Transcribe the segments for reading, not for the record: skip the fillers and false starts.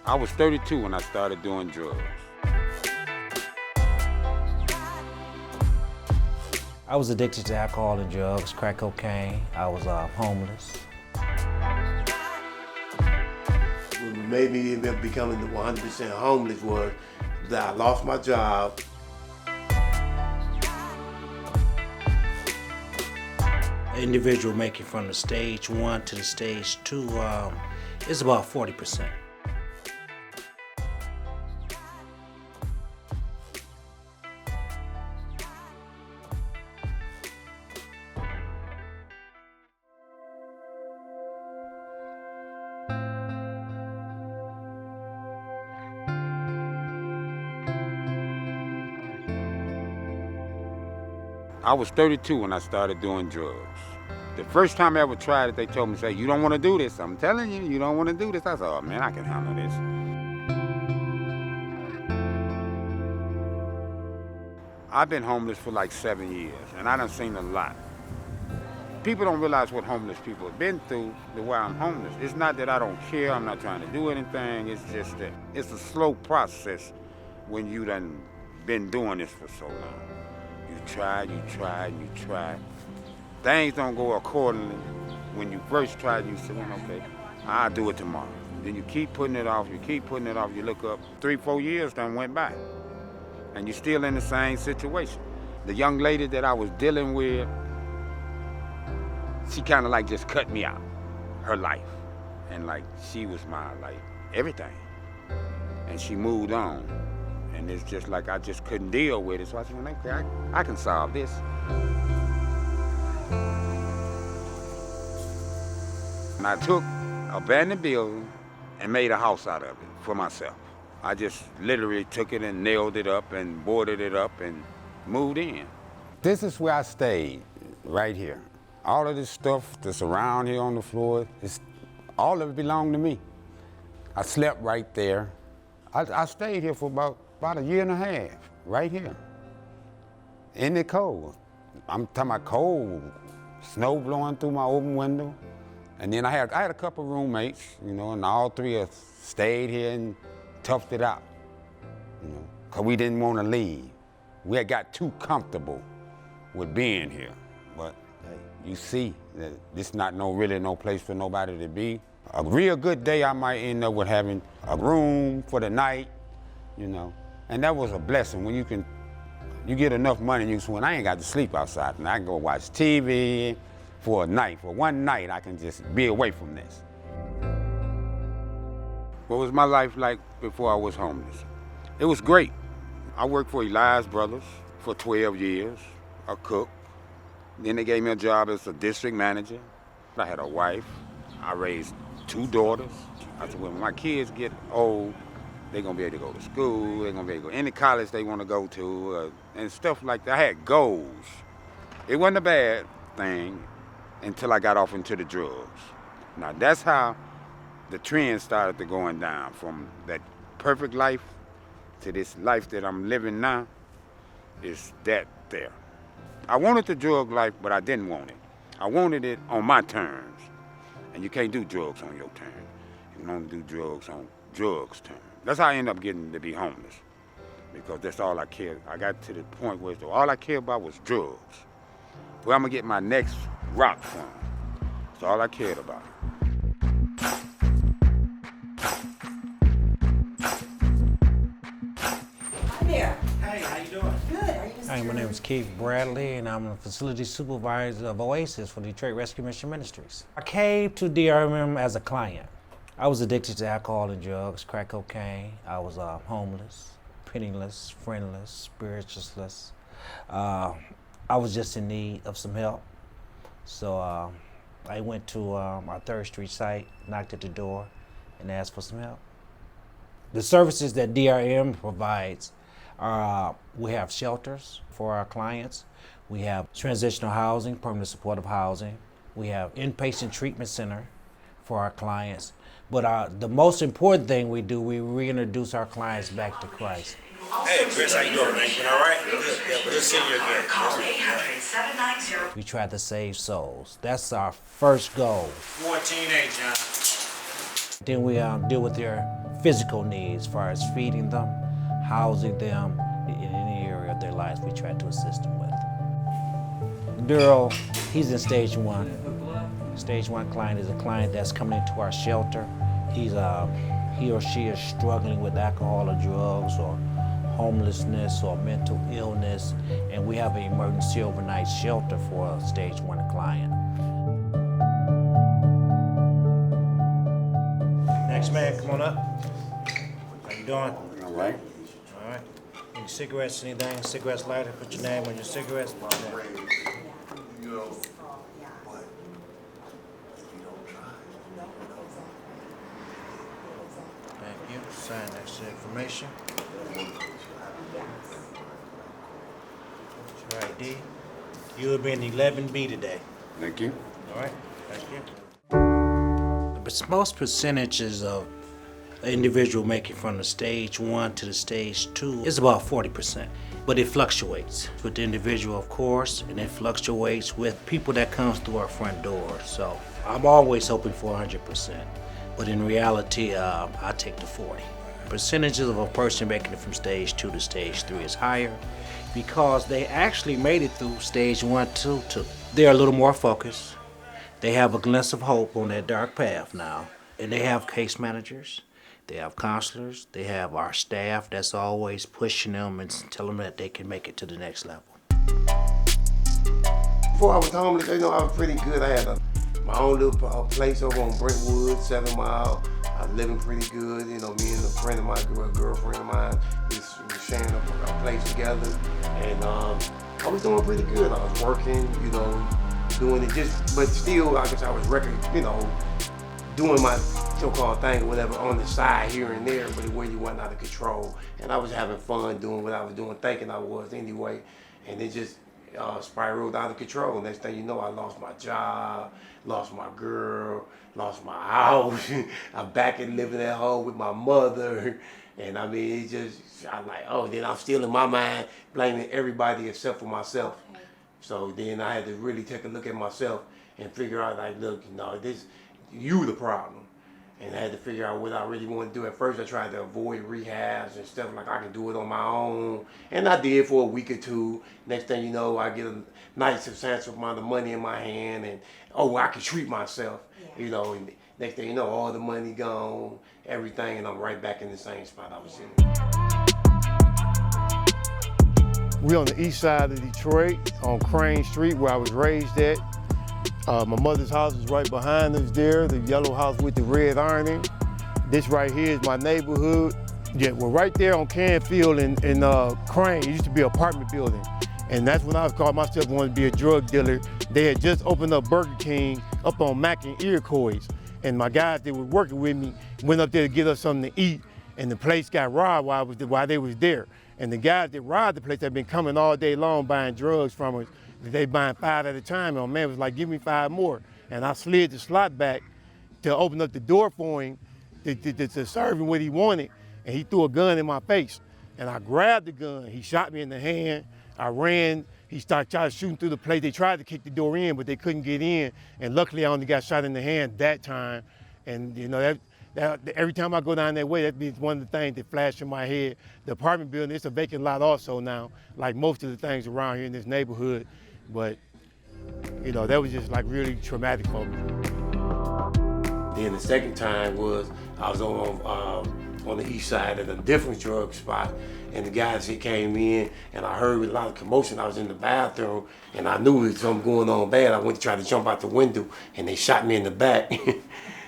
I was 32 when I started doing drugs. I was addicted to alcohol and drugs, crack cocaine. I was homeless. What made me end up becoming the 100% homeless was that I lost my job. An individual making from the stage 1 to the stage 2 is about 40%. I was 32 when I started doing drugs. The first time I ever tried it, they told me, say, you don't want to do this. I'm telling you, you don't want to do this. I said, oh man, I can handle this. I've been homeless for like 7 years, and I done seen a lot. People don't realize what homeless people have been through the way I'm homeless. It's not that I don't care, I'm not trying to do anything, it's just that it's a slow process when you done been doing this for so long. You try. Things don't go accordingly. When you first try, you say, well, okay, I'll do it tomorrow. Then you keep putting it off, you look up, 3-4 years done went by, and you're still in the same situation. The young lady that I was dealing with, she kind of like just cut me out, her life. And like, she was my, like, everything. And she moved on. And it's just like, I just couldn't deal with it. So I said, well, okay, I can solve this. And I took an abandoned building and made a house out of it for myself. I just literally took it and nailed it up and boarded it up and moved in. This is where I stayed, right here. All of this stuff that's around here on the floor, all of it belonged to me. I slept right there. I stayed here for about a year and a half, right here, in the cold. I'm talking about cold, snow blowing through my open window. And then I had a couple roommates, you know, and all three of us stayed here and toughed it out, you know, because we didn't want to leave. We had got too comfortable with being here. But hey, you see that this is not really no place for nobody to be. A real good day, I might end up with having a room for the night, you know. And that was a blessing when you get enough money, you when I ain't got to sleep outside, and I can go watch TV for a night. For one night, I can just be away from this. What was my life like before I was homeless? It was great. I worked for Elias Brothers for 12 years, a cook. Then they gave me a job as a district manager. I had a wife. I raised 2 daughters. I said, when my kids get old, they're gonna be able to go to school, they're gonna be able to go any college they wanna go to, and stuff like that. I had goals. It wasn't a bad thing until I got off into the drugs. Now that's how the trend started to going down, from that perfect life to this life that I'm living now, is that there. I wanted the drug life, but I didn't want it. I wanted it on my terms. And you can't do drugs on your terms. You can only do drugs on drugs' terms. That's how I ended up getting to be homeless, because that's all I cared. I got to the point where all I cared about was drugs. Where I'm gonna get my next rock from. That's all I cared about. Hi there. Hey, how you doing? Good. Are you Mr. Hi, my name is Keith Bradley, and I'm the facility supervisor of Oasis for Detroit Rescue Mission Ministries. I came to DRM as a client. I was addicted to alcohol and drugs, crack cocaine. I was homeless, penniless, friendless, spiritualless. I was just in need of some help. So I went to our 3rd Street site, knocked at the door, and asked for some help. The services that DRM provides are, we have shelters for our clients. We have transitional housing, permanent supportive housing. We have inpatient treatment center for our clients. But the most important thing we do, we reintroduce our clients back to Christ. Hey, Chris, how you doing, man? You all right? Good. Yeah, good seeing you again. Call 800-790. We try to save souls. That's our first goal. You're a teenage, John. Then we deal with their physical needs, as far as feeding them, housing them, in any area of their lives we try to assist them with. Daryl, he's in stage 1. Stage 1 client is a client that's coming into our shelter. He or she is struggling with alcohol or drugs or homelessness or mental illness, and we have an emergency overnight shelter for a stage 1 client. Next man, come on up. How you doing? All right. All right. Any cigarettes, anything? Cigarettes, lighter? Put your name on your cigarettes. Thank you. Sign next to information. All right, D. You will be in 11B today. Thank you. All right. Thank you. The most percentages of an individual making from the stage 1 to the stage 2 is about 40%, but it fluctuates with the individual, of course, and it fluctuates with people that comes through our front door. So I'm always hoping for 100%, but in reality, I take the 40. Percentages of a person making it from stage 2 to stage 3 is higher because they actually made it through stage 1, 2. They're a little more focused. They have a glimpse of hope on that dark path now. And they have case managers, they have counselors, they have our staff that's always pushing them and telling them that they can make it to the next level. Before I was homeless, I was pretty good. I had my own little place over on Brentwood, 7 Mile. I was living pretty good. Me and a friend of mine, a girlfriend of mine, we were sharing a place together. And I was doing pretty good. I was working, doing it but still, I guess I was doing my so-called thing or whatever on the side here and there, but it really wasn't out of control. And I was having fun doing what I was doing, thinking I was anyway, and it just spiraled out of control. Next thing you know, I lost my job, lost my girl, lost my house. I'm back and living at home with my mother. And I'm like, then I'm still in my mind blaming everybody except for myself. So then I had to really take a look at myself and figure out, like, look, you the problem. And I had to figure out what I really want to do. At first I tried to avoid rehabs and stuff, like I can do it on my own. And I did for a week or two. Next thing you know, I get a nice substantial amount of money in my hand and, I can treat myself. Yeah. And next thing you know, all the money gone, everything, and I'm right back in the same spot I was in. We're on the east side of Detroit, on Crane Street, where I was raised at. My mother's house is right behind us there, the yellow house with the red ironing. This right here is my neighborhood. Yeah, we're right there on Canfield in Crane. It used to be an apartment building. And that's when I was called myself wanted to be a drug dealer. They had just opened up Burger King up on Mack and Iroquois. And my guys that were working with me went up there to get us something to eat, and the place got robbed while they was there. And the guys that robbed the place had been coming all day long buying drugs from us. They buying 5 at a time, and my man was like, give me 5 more. And I slid the slot back to open up the door for him to serve him what he wanted, and he threw a gun in my face. And I grabbed the gun, he shot me in the hand, I ran, he started shooting through the place. They tried to kick the door in, but they couldn't get in, and luckily I only got shot in the hand that time. And that every time I go down that way, that be one of the things that flash in my head. The apartment building, it's a vacant lot also now, like most of the things around here in this neighborhood. But, that was just like really traumatic for me. Then the second time was, I was on the east side at a different drug spot, and the guys that came in, and I heard a lot of commotion. I was in the bathroom, and I knew there was something going on bad. I went to try to jump out the window, and they shot me in the back.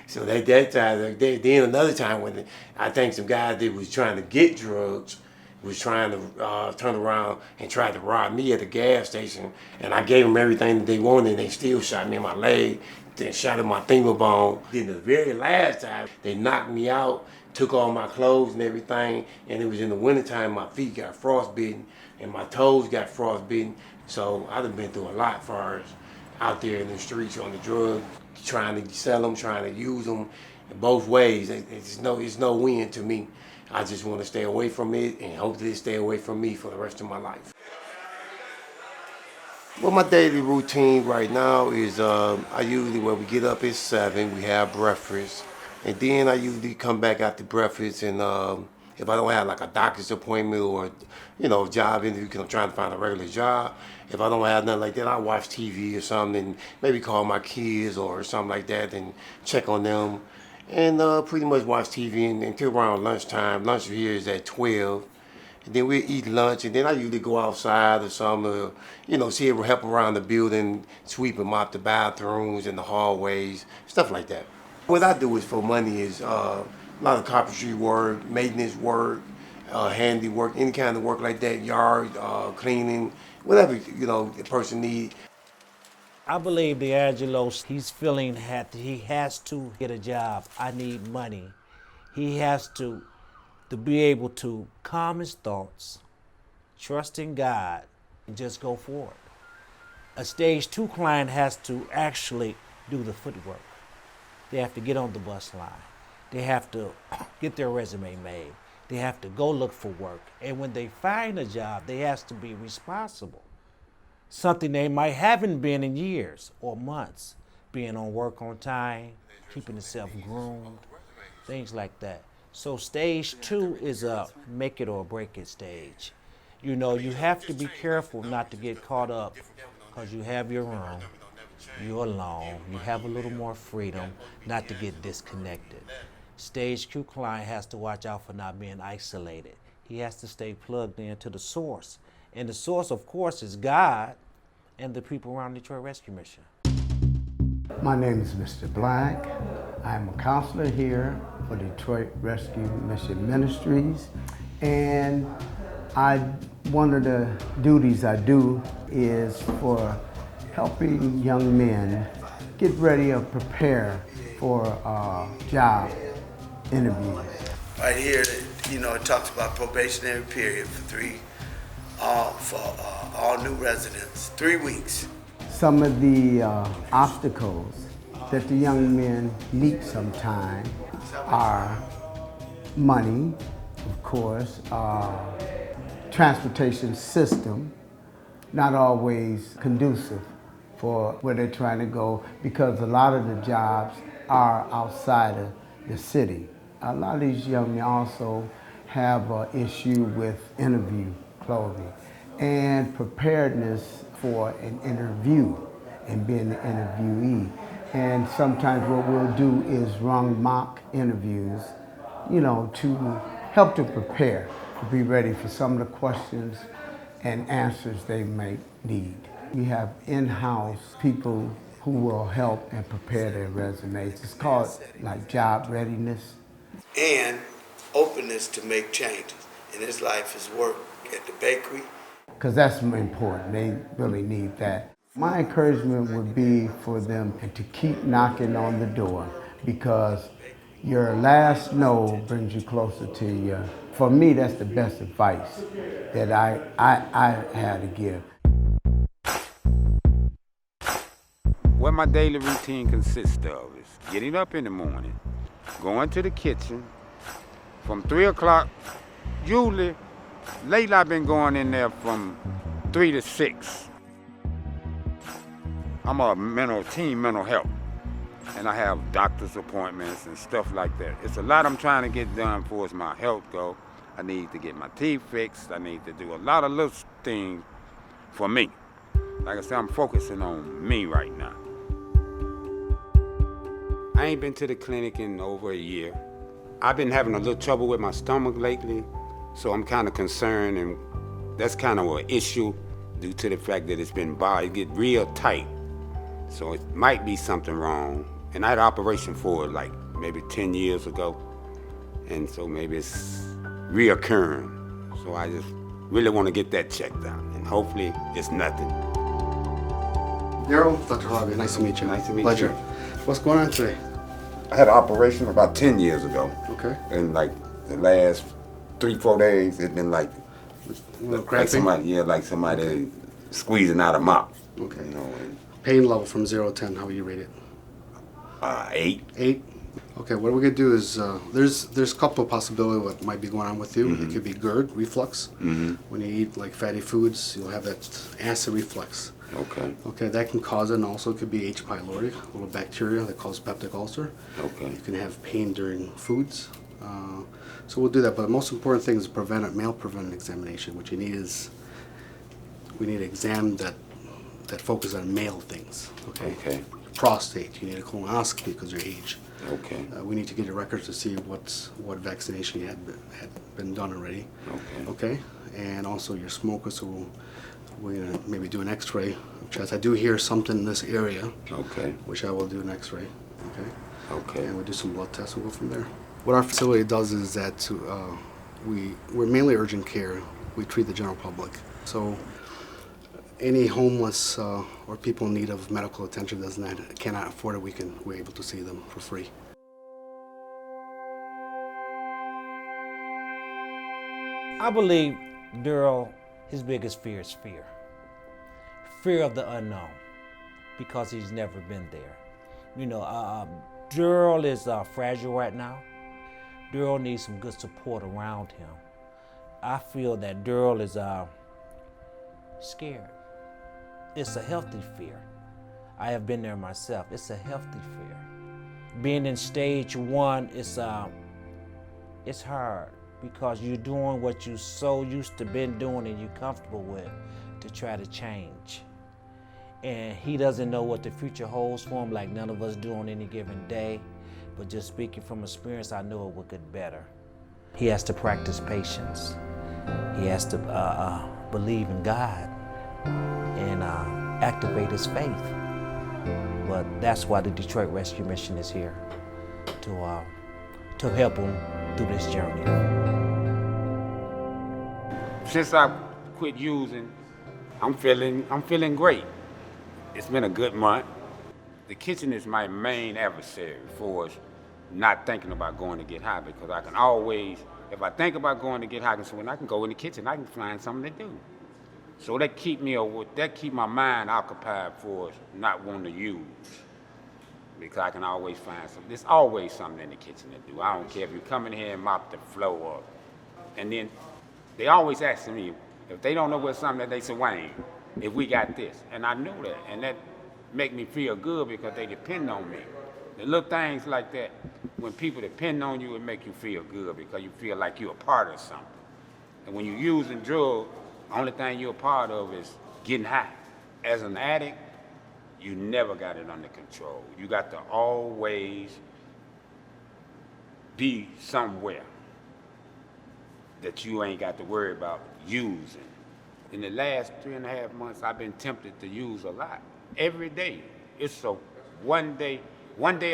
So that time, then another time when I think some guys that was trying to get drugs was trying to turn around and try to rob me at the gas station, and I gave them everything that they wanted, and they still shot me in my leg, then shot in my femur bone. Then the very last time, they knocked me out, took all my clothes and everything, and it was in the wintertime. My feet got frostbitten, and my toes got frostbitten. So I've been through a lot for us out there in the streets on the drugs, trying to sell them, trying to use them both ways. It's no win to me. I just want to stay away from it and hope that it stay away from me for the rest of my life. Well, my daily routine right now is I usually, when we get up at 7, we have breakfast, And then I usually come back after breakfast, and if I don't have like a doctor's appointment or, job interview, because I'm trying to find a regular job, if I don't have nothing like that, I watch TV or something, and maybe call my kids or something like that and check on them. And pretty much watch TV until around lunchtime. Lunch here is at 12. And then we eat lunch, and then I usually go outside or something, see if we help around the building, sweep and mop the bathrooms and the hallways, stuff like that. What I do is for money is a lot of carpentry work, maintenance work, handiwork, any kind of work like that, yard cleaning, whatever the person needs. I believe D'Angelo's, he's feeling that he has to get a job. I need money. He has to be able to calm his thoughts, trust in God, and just go forward. A stage 2 client has to actually do the footwork. They have to get on the bus line. They have to get their resume made. They have to go look for work. And when they find a job, they have to be responsible. Something they might haven't been in years or months. Being on work on time, keeping themselves groomed, things like that. So stage 2 is a make it or break it stage. You have to be careful not to get caught up because you have your room, you're alone, you have a little more freedom, not to get disconnected. Stage 2 client has to watch out for not being isolated. He has to stay plugged into the source. And the source, of course, is God and the people around Detroit Rescue Mission. My name is Mr. Black. I'm a counselor here for Detroit Rescue Mission Ministries. And one of the duties I do is for helping young men get ready or prepare for job interviews. Right here, it talks about probationary period for all new residents, 3 weeks. Some of the obstacles that the young men meet sometimes are money, of course, transportation system, not always conducive for where they're trying to go because a lot of the jobs are outside of the city. A lot of these young men also have an issue with interview clothing and preparedness for an interview and being an interviewee. And sometimes what we'll do is run mock interviews, to help them prepare, to be ready for some of the questions and answers they may need. We have in-house people who will help and prepare their resumes. It's called like job readiness. And openness to make changes in his life, his work at the bakery. Because that's important, they really need that. My encouragement would be for them to keep knocking on the door because your last no brings you closer to your, for me, that's the best advice that I had to give. What my daily routine consists of is getting up in the morning, going to the kitchen, from 3 o'clock, usually, lately I've been going in there from 3 to 6. I'm a mental health, and I have doctor's appointments and stuff like that. It's a lot I'm trying to get done for as my health go. I need to get my teeth fixed. I need to do a lot of little things for me. Like I said, I'm focusing on me right now. I ain't been to the clinic in over a year. I've been having a little trouble with my stomach lately, so I'm kind of concerned, and that's kind of an issue due to the fact that it's been it get real tight. So it might be something wrong. And I had an operation for it like maybe 10 years ago. And so maybe it's reoccurring. So I just really want to get that checked out. And hopefully it's nothing. Daryl, Dr. Harvey, nice to meet you. Nice to meet Pleasure. you. What's going on today? I had an operation about 10 years ago. Okay. And like the last 3-4 days, it's been like somebody squeezing out a mop. Okay. And, Pain level from 0 to 10, how would you rate it? 8. 8? Okay, what we're gonna do is, there's a couple of possibilities what might be going on with you. It could be GERD, reflux. When you eat like fatty foods, you'll have that acid reflux. Okay. Okay, that can cause it, and also it could be H. pylori, a little bacteria that causes peptic ulcer. Okay. You can have pain during foods. So we'll do that, but the most important thing is male preventive examination. What you need is, we need an exam that focuses on male things, okay? Okay. Prostate, you need a colonoscopy because of your age. Okay. We need to get your records to see what vaccination you had been done already. Okay. Okay, and also your smoker, so we're gonna maybe do an X-ray of chest. I do hear something in this area. Okay. Which I will do an X-ray. Okay. Okay. And we'll do some blood tests and go from there. What our facility does is that we're mainly urgent care. We treat the general public. So any homeless or people in need of medical attention cannot afford it, we're able to see them for free. I believe Daryl, his biggest fear is fear. Fear of the unknown, because he's never been there. You know, Daryl is fragile right now. Daryl needs some good support around him. I feel that Daryl is scared. It's a healthy fear. I have been there myself. It's a healthy fear. Being in stage 1, it's hard because you're doing what you're so used to been doing and you're comfortable with to try to change. And he doesn't know what the future holds for him, like none of us do on any given day. But just speaking from experience, I know it would get better. He has to practice patience. He has to believe in God and activate his faith. But that's why the Detroit Rescue Mission is here, to help him through this journey. Since I quit using, I'm feeling great. It's been a good month. The kitchen is my main adversary for not thinking about going to get high, because I can always, if I think about going to get high, so when I can go in the kitchen, I can find something to do. So that keep my mind occupied for not wanting to use, because I can always find something. There's always something in the kitchen to do. I don't care if you come in here and mop the floor, and then they always ask me, if they don't know what's something, they say, Wayne, if we got this. And I know that, and that make me feel good because they depend on me. The little things like that, when people depend on you, it make you feel good because you feel like you're a part of something. And when you're using drugs, the only thing you're a part of is getting high. As an addict, you never got it under control. You got to always be somewhere that you ain't got to worry about using. In the last 3.5 months, I've been tempted to use a lot. Every day. It's a one day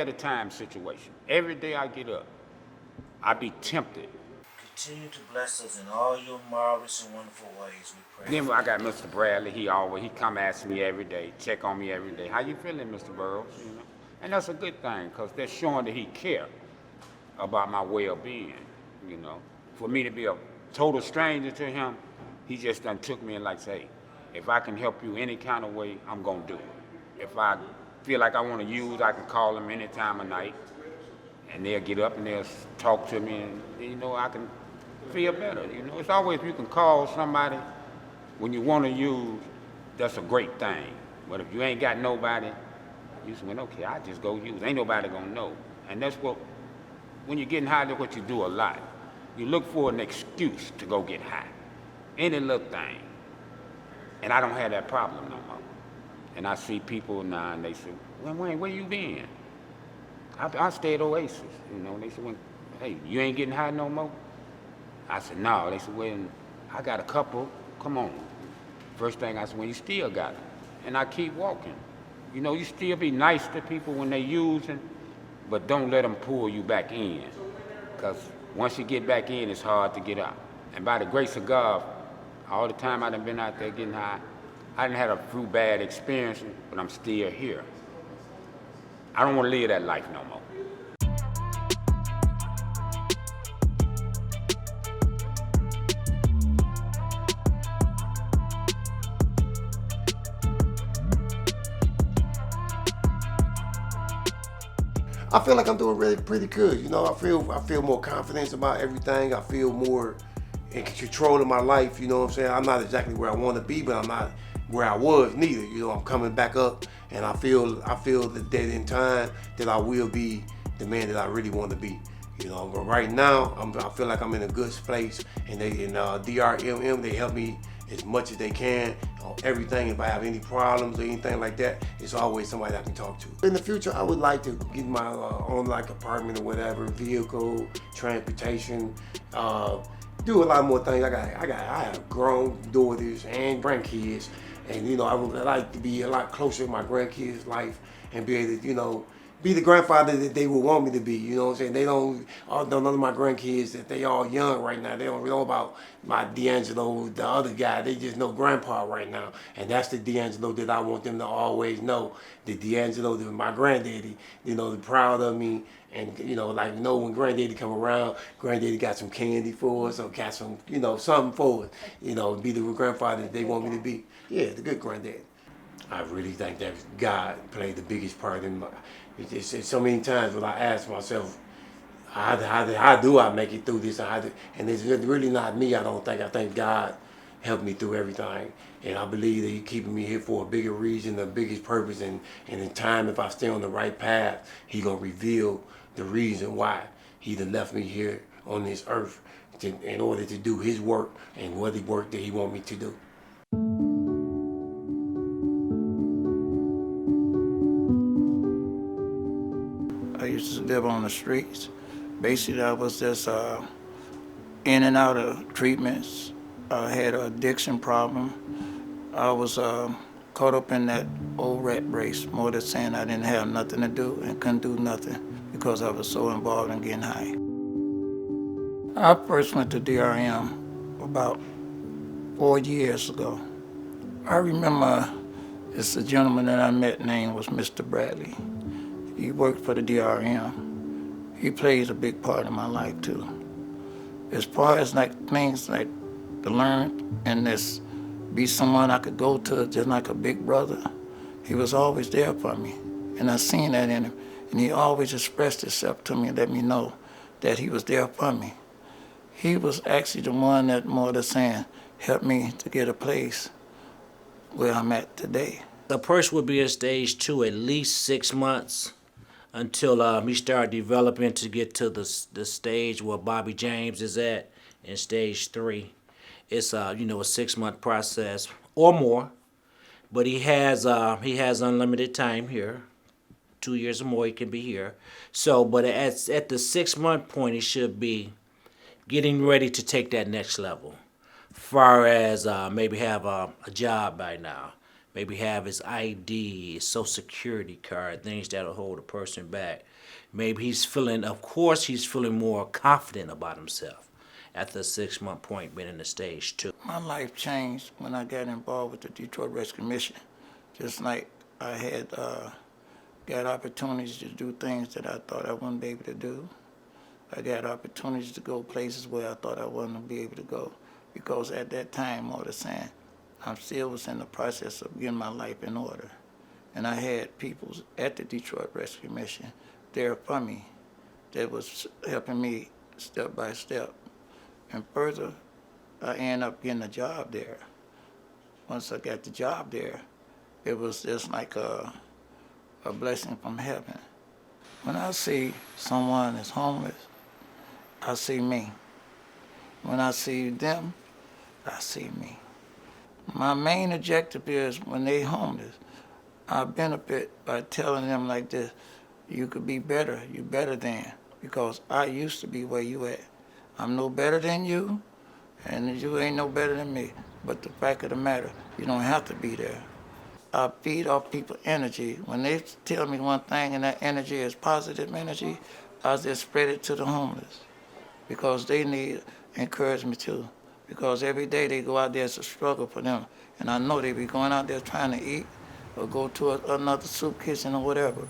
at a time situation. Every day I get up, I be tempted. Continue to bless us in all your marvelous and wonderful ways, we pray. Then I got Mr. Bradley. He come ask me every day, check on me every day. How you feeling, Mr. Burroughs? You know? And that's a good thing, because that's showing that he care about my well-being, you know. For me to be a total stranger to him, he just done took me and like say, if I can help you any kind of way, I'm gonna do it. If I feel like I want to use, I can call them any time of night, and they'll get up and they'll talk to me, and you know, I can feel better. You know, it's always, you can call somebody when you want to use, that's a great thing. But if you ain't got nobody, you say, well, okay, I just go use. Ain't nobody gonna know. And that's what, when you're getting high, that's what you do a lot. You look for an excuse to go get high. Any little thing. And I don't have that problem no more. And I see people now and they say, well, Wayne, where you been? I stay at Oasis, you know. And they said, well, hey, you ain't getting high no more? I said, no. They said, well, I got a couple, come on. First thing I said, well, you still got it. And I keep walking. You know, you still be nice to people when they using, but don't let them pull you back in. Because once you get back in, it's hard to get out. And by the grace of God, all the time I done been out there getting high, I done had a few bad experiences, but I'm still here. I don't want to live that life no more. I feel like I'm doing really pretty good. You know, I feel more confidence about everything. I feel more in control of my life. You know what I'm saying? I'm not exactly where I want to be, but I'm not where I was neither. You know, I'm coming back up, and I feel that in time that I will be the man that I really want to be. You know, but right now I feel like I'm in a good place, and DRMM, they help me as much as they can on everything. If I have any problems or anything like that, it's always somebody I can talk to. In the future, I would like to get my own like apartment or whatever, vehicle, transportation, do a lot more things. I have grown daughters and grandkids, and you know, I would like to be a lot closer to my grandkids' life and be able to, you know, be the grandfather that they would want me to be. You know what I'm saying? They don't, none of my grandkids, that they all young right now. They don't know about my D'Angelo, the other guy. They just know grandpa right now. And that's the D'Angelo that I want them to always know. The D'Angelo, my granddaddy, you know, proud of me. And, you know, like, know when granddaddy come around, granddaddy got some candy for us or got some, you know, something for us. You know, be the grandfather that they want me to be. Yeah, the good granddaddy. I really think that God played the biggest part in my. It's so many times when I ask myself, how do I make it through this? And it's really not me, I don't think. I think God helped me through everything. And I believe that He's keeping me here for a bigger reason, the biggest purpose. And in time, if I stay on the right path, He's going to reveal the reason why He done left me here on this earth in order to do His work and what the work that He want me to do. I used to live on the streets. Basically, I was just in and out of treatments. I had an addiction problem. I was caught up in that old rat race, more than saying I didn't have nothing to do and couldn't do nothing because I was so involved in getting high. I first went to DRM about 4 years ago. I remember it's a gentleman that I met named was Mr. Bradley. He worked for the DRM. He plays a big part in my life too. As far as like things like to learn and this be someone I could go to just like a big brother, he was always there for me. And I seen that in him. And he always expressed himself to me and let me know that he was there for me. He was actually the one that more than saying helped me to get a place where I'm at today. The person would be in stage 2 at least 6 months until he started developing to get to the stage where Bobby James is at in stage 3. It's you know, a 6-month process or more, but he has unlimited time here. 2 years or more he can be here. So, but at the 6-month point, he should be getting ready to take that next level. Far as maybe have a job by now. Maybe have his ID, his social security card, things that'll hold a person back. Maybe he's feeling, of course, he's feeling more confident about himself at the 6-month point, being in the stage 2. My life changed when I got involved with the Detroit Rescue Mission. Just like I had got opportunities to do things that I thought I wouldn't be able to do. I got opportunities to go places where I thought I wouldn't be able to go. Because at that time, more than saying, I still was in the process of getting my life in order. And I had people at the Detroit Rescue Mission there for me that was helping me step by step. And further, I ended up getting a job there. Once I got the job there, it was just like a blessing from heaven. When I see someone is homeless, I see me. When I see them, I see me. My main objective is when they homeless, I benefit by telling them like this, you could be better, you better than, because I used to be where you at. I'm no better than you, and you ain't no better than me. But the fact of the matter, you don't have to be there. I feed off people's energy. When they tell me one thing and that energy is positive energy, I just spread it to the homeless because they need encouragement too. Because every day they go out there, it's a struggle for them. And I know they be going out there trying to eat or go to another soup kitchen or whatever.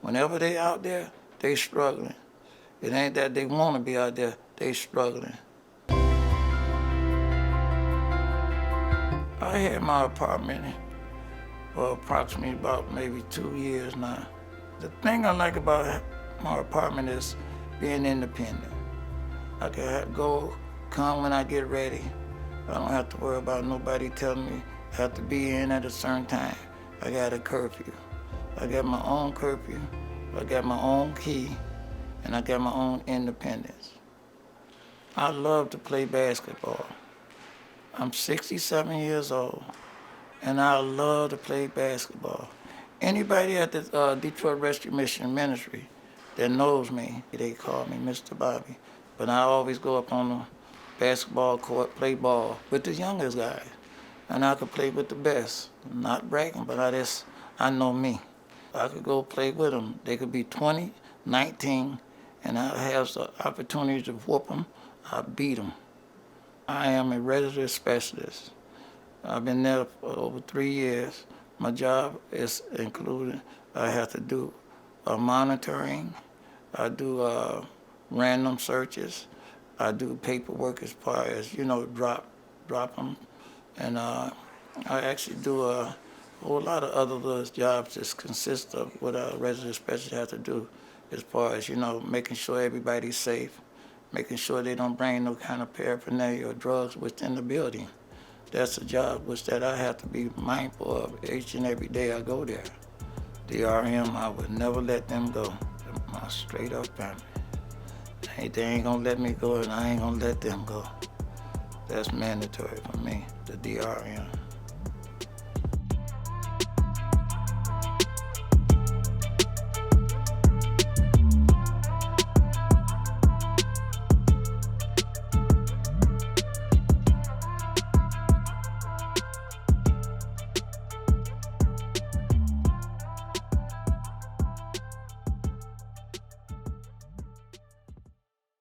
Whenever they out there, they struggling. It ain't that they want to be out there, they struggling. I had my apartment for approximately about maybe 2 years now. The thing I like about my apartment is being independent. I can go, come when I get ready. I don't have to worry about nobody telling me have to be in at a certain time. I got a curfew. I got my own curfew. I got my own key, and I got my own independence. I love to play basketball. I'm 67 years old, and I love to play basketball. Anybody at the Detroit Rescue Mission Ministry that knows me, they call me Mr. Bobby. But I always go up on the basketball court, play ball with the youngest guys. And I could play with the best. I'm not bragging, but I know me. I could go play with them. They could be 20, 19, and I have the opportunity to whoop them. I beat them. I am a resident specialist. I've been there for over 3 years. My job is included, I have to do monitoring. I do random searches. I do paperwork as far as, drop them. And I actually do a whole lot of other little jobs that consist of what a resident specialist has to do as far as, making sure everybody's safe, making sure they don't bring no kind of paraphernalia or drugs within the building. That's a job that I have to be mindful of each and every day I go there. DRM, I would never let them go. They're my straight up family. They ain't gonna let me go, and I ain't gonna let them go. That's mandatory for me, the DRM.